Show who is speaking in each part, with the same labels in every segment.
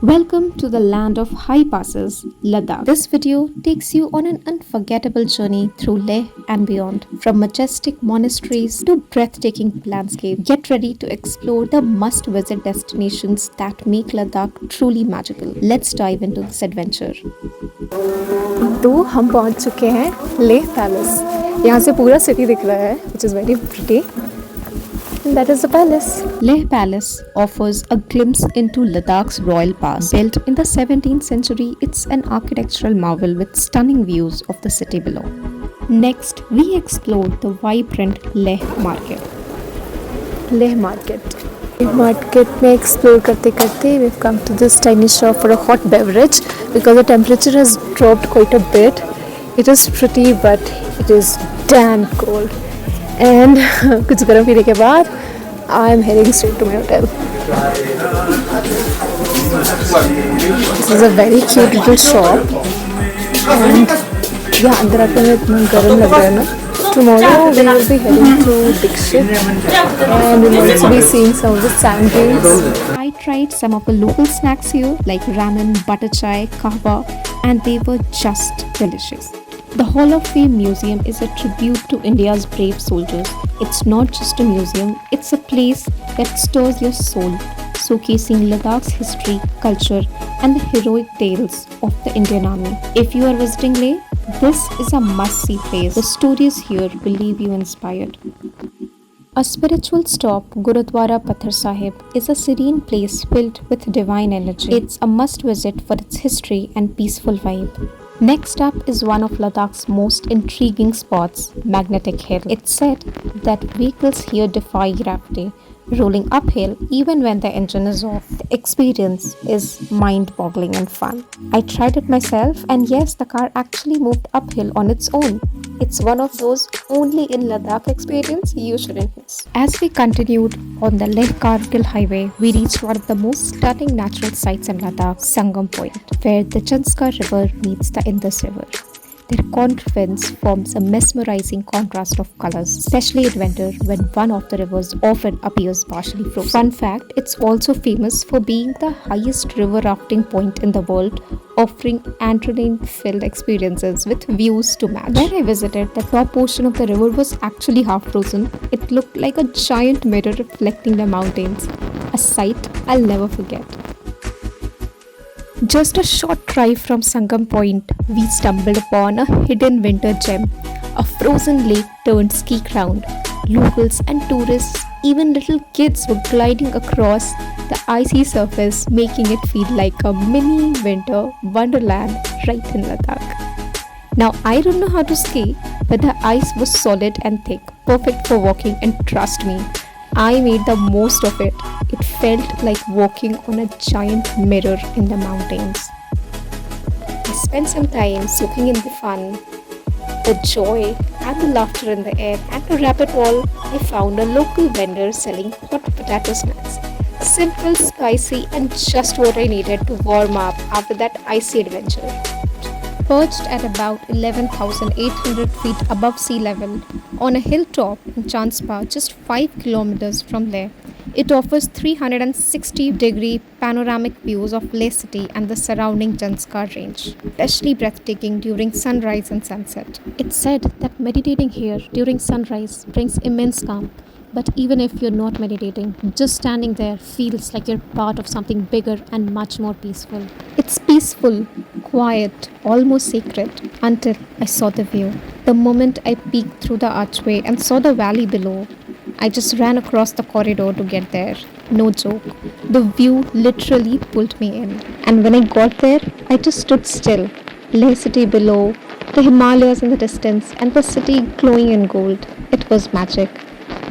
Speaker 1: Welcome to the land of high passes, Ladakh. This video takes you on an unforgettable journey through Leh and beyond. From majestic monasteries to breathtaking landscape, get ready to explore the must-visit destinations that make Ladakh truly magical. Let's dive into this adventure.
Speaker 2: तो हम पहुंच चुके हैं Leh palace. यहाँ से पूरा city दिख रहा है, which is very pretty. And that is the palace.
Speaker 1: Leh Palace offers a glimpse into Ladakh's royal past. Built in the 17th century, it's an architectural marvel with stunning views of the city below. Next, we explored the vibrant Leh market.
Speaker 2: Leh market. Market में explore करते करते we've come to this tiny shop for a hot beverage because the temperature has dropped quite a bit. It is pretty but it is damn cold. And कुछ गर्म पीने के बाद I am heading straight to my hotel. This is a very cute little shop. And yeah, अंदर आकर में इतना गर्म लग रहा है ना. Tomorrow we will be heading to Dikshit and we will also be seeing some of the sand dunes.
Speaker 1: I tried some of the local snacks here like ramen, butter chai, kahwa, and they were just delicious. The Hall of Fame Museum is a tribute to India's brave soldiers. It's not just a museum, it's a place that stirs your soul, showcasing Ladakh's history, culture, and the heroic tales of the Indian Army. If you are visiting Leh, this is a must-see place. The stories here will leave you inspired. A spiritual stop, Gurudwara Pathar Sahib, is a serene place filled with divine energy. It's a must-visit for its history and peaceful vibe. Next up is one of Ladakh's most intriguing spots, Magnetic Hill. It's said that vehicles here defy gravity, rolling uphill even when the engine is off. The experience is mind-boggling and fun. I tried it myself and yes, the car actually moved uphill on its own. It's one of those only in Ladakh experience you shouldn't miss. As we continued on the Leh-Kargil highway, we reached one of the most stunning natural sights in Ladakh, Sangam Point, where the Janskar River meets the Indus River. Their confluence forms a mesmerizing contrast of colors, especially in winter when one of the rivers often appears partially frozen. Fun fact, it's also famous for being the highest river rafting point in the world, offering adrenaline-filled experiences with views to match. When I visited, the top portion of the river was actually half frozen. It looked like a giant mirror reflecting the mountains, a sight I'll never forget. Just a short drive from Sangam Point, we stumbled upon a hidden winter gem, a frozen lake turned ski ground. Locals and tourists, even little kids were gliding across the icy surface, making it feel like a mini winter wonderland right in Ladakh. Now I don't know how to ski, but the ice was solid and thick, perfect for walking, and trust me, I made the most of it. It felt like walking on a giant mirror in the mountains. I spent some time soaking in the fun, the joy and the laughter in the air, and to wrap it all, I found a local vendor selling hot potato snacks. Simple, spicy and just what I needed to warm up after that icy adventure. Perched at about 11,800 feet above sea level on a hilltop in Chanspa, just 5 kilometers from Leh, it offers 360-degree panoramic views of Leh city and the surrounding Janskar range, especially breathtaking during sunrise and sunset. It's said that meditating here during sunrise brings immense calm. But even if you're not meditating, just standing there feels like you're part of something bigger and much more peaceful. It's peaceful, quiet, almost sacred until I saw the view. The moment I peeked through the archway and saw the valley below, I just ran across the corridor to get there. No joke. The view literally pulled me in. And when I got there, I just stood still. Leh city below, the Himalayas in the distance, and the city glowing in gold. It was magic.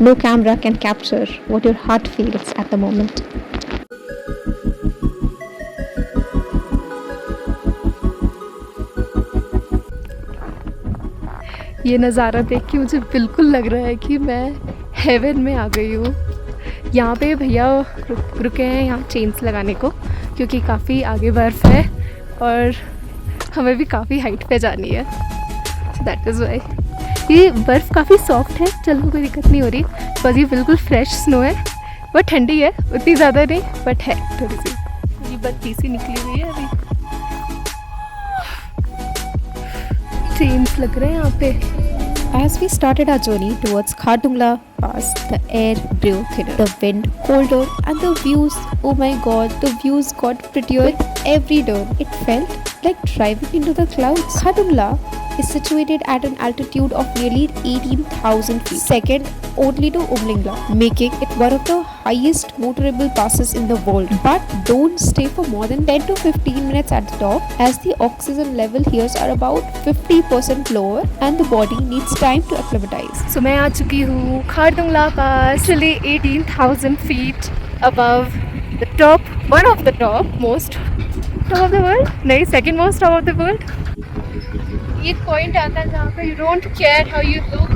Speaker 1: No camera can capture what your heart feels at the moment.
Speaker 2: ये नज़ारा देख के मुझे बिल्कुल लग रहा है कि मैं हेवन में आ गई हूँ। यहाँ पे भैया रुके हैं यहाँ चेन्स लगाने को क्योंकि काफ़ी आगे बर्फ़ है और हमें भी काफ़ी हाइट पे जानी है। सो दैट इज़ वाई ये बर्फ़ काफ़ी सॉफ्ट है, चलने कोई दिक्कत नहीं हो रही बिकॉज ये बिल्कुल फ्रेश स्नो है। वो ठंडी है, उतनी ज़्यादा नहीं बट है थोड़ी सी। ये बत्ती सी निकली हुई है अभी। चेन्स लग रहे हैं यहाँ पे।
Speaker 1: As we started our journey towards Khardungla Pass, the air grew thinner, the wind colder, and the views, oh my god, the views got prettier with every turn. It felt like driving into the clouds. Khardungla is situated at an altitude of nearly 18,000 feet, second only to Umlingla, making it one of the highest motorable passes in the world. But don't stay for more than 10 to 15 minutes at the top, as the oxygen level here are about 50% lower and the body needs time to acclimatize.
Speaker 2: So मैं आ चुकी हूँ खारदुंगला पास, actually 18,000 feet above the top, one of the top most top of the world, नहीं second most top of the world. ये point आता है जहाँ पे you don't care how you look,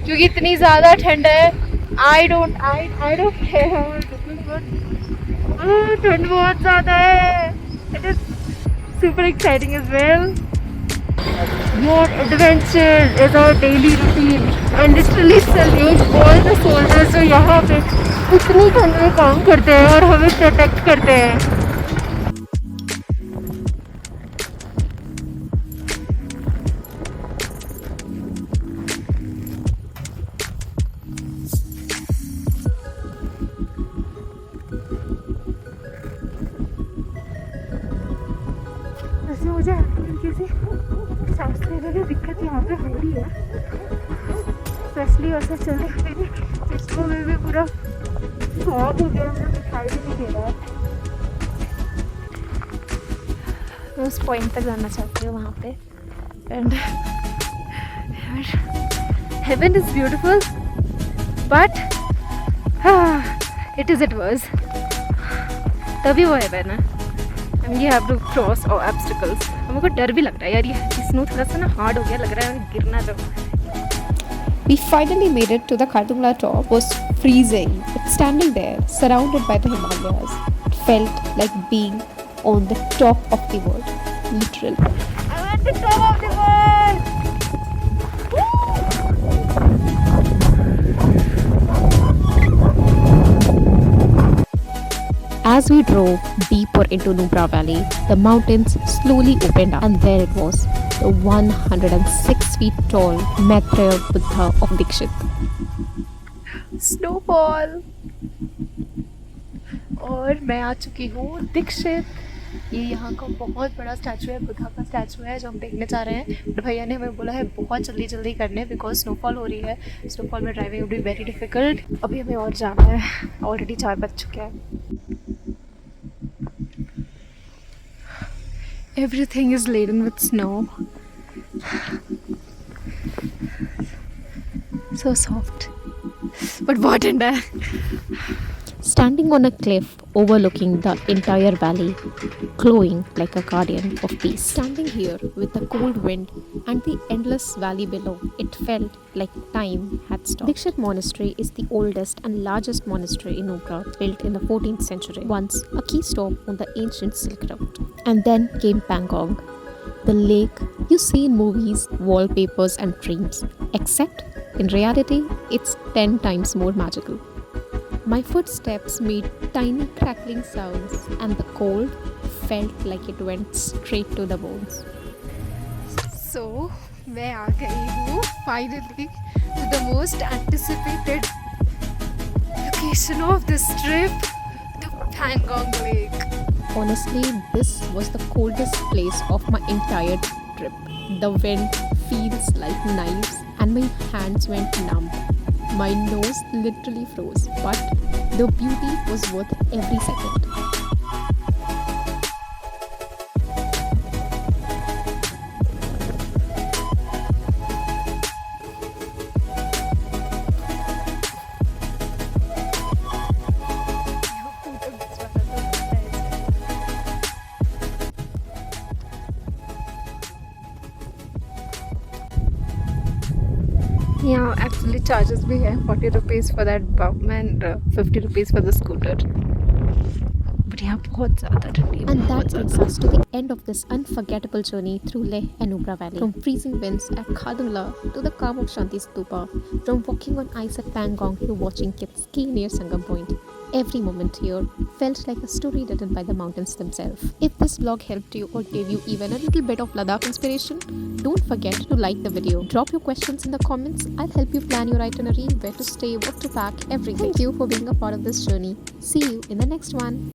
Speaker 2: क्योंकि इतनी ज़्यादा ठंड है. I don't care how I look, but ठंड बहुत ज़्यादा है. It is super exciting as well. More adventure is our daily routine, and literally salute all the soldiers जो यहाँ पे इतनी ठंड में काम करते हैं और हमें प्रोटेक्ट करते हैं. वैसे मुझे तरीके से सांस लेने में दिक्कत यहाँ पे हो रही है, स्पेशली ऐसे चलते हुए चश्मों में भी पूरा फॉग हो गया, मुझे दिखाई भी नहीं दे रहा है. मैं उस पॉइंट तक जाना चाहती हूँ वहाँ पे. And heaven is beautiful but it was तभी वो हेवन है. You have to cross all obstacles. हमको डर भी लग रहा है यार, ये स्नो थोड़ा सा ना हार्ड हो गया लग रहा है, गिरना जो.
Speaker 1: We finally made it to the Khardungla top. It was freezing, but standing there, surrounded by the Himalayas, it felt like being on the top of the world, literally.
Speaker 2: I'm at the top of the world.
Speaker 1: As we drove deeper into Nubra Valley, the mountains slowly opened up, and there it was, the 106 feet tall Maitreya Buddha of Dikshit.
Speaker 2: Snowfall. और मैं आ चुकी हूँ दीक्षित. ये यहाँ का बहुत बड़ा statue है, बुद्धा का स्टैचू है जो हम देखने जा रहे हैं. बट भैया ने हमें बोला है बहुत जल्दी जल्दी करने, बिकॉज स्नोफॉल हो रही है. स्नोफॉल में driving would be very difficult. अभी हमें और जाना है, ऑलरेडी 4 बज चुके हैं. Everything is laden with snow. So soft. But बहुत ठंडा है.
Speaker 1: Standing on a cliff overlooking the entire valley, glowing like a guardian of peace. Standing here with the cold wind and the endless valley below, it felt like time had stopped. Dikshit Monastery is the oldest and largest monastery in Nubra, built in the 14th century. Once a key stop on the ancient Silk Route. And then came Pangong, the lake you see in movies, wallpapers and dreams. Except, in reality, it's 10 times more magical. My footsteps made tiny crackling sounds, and the cold felt like it went straight to the bones.
Speaker 2: So, मैं आ गई हूँ finally to the most anticipated location of this trip, the Pangong Lake.
Speaker 1: Honestly, this was the coldest place of my entire trip. The wind feels like knives, and my hands went numb. My nose literally froze, but the beauty was worth every second.
Speaker 2: यहाँ actually charges भी है, 40 rupees for that bomb and 50 rupees for the scooter. But यहाँ बहुत ज़्यादा ठंडी है.
Speaker 1: And that brings us to the end of this unforgettable journey through Leh and Nubra Valley. From freezing winds at Khardungla to the calm of Shanti Stupa, from walking on ice at Pangong to watching kids ski near Sangam Point. Every moment here felt like a story written by the mountains themselves. If this vlog helped you or gave you even a little bit of Ladakh inspiration, don't forget to like the video. Drop your questions in the comments. I'll help you plan your itinerary, where to stay, what to pack, everything. Thank you for being a part of this journey. See you in the next one.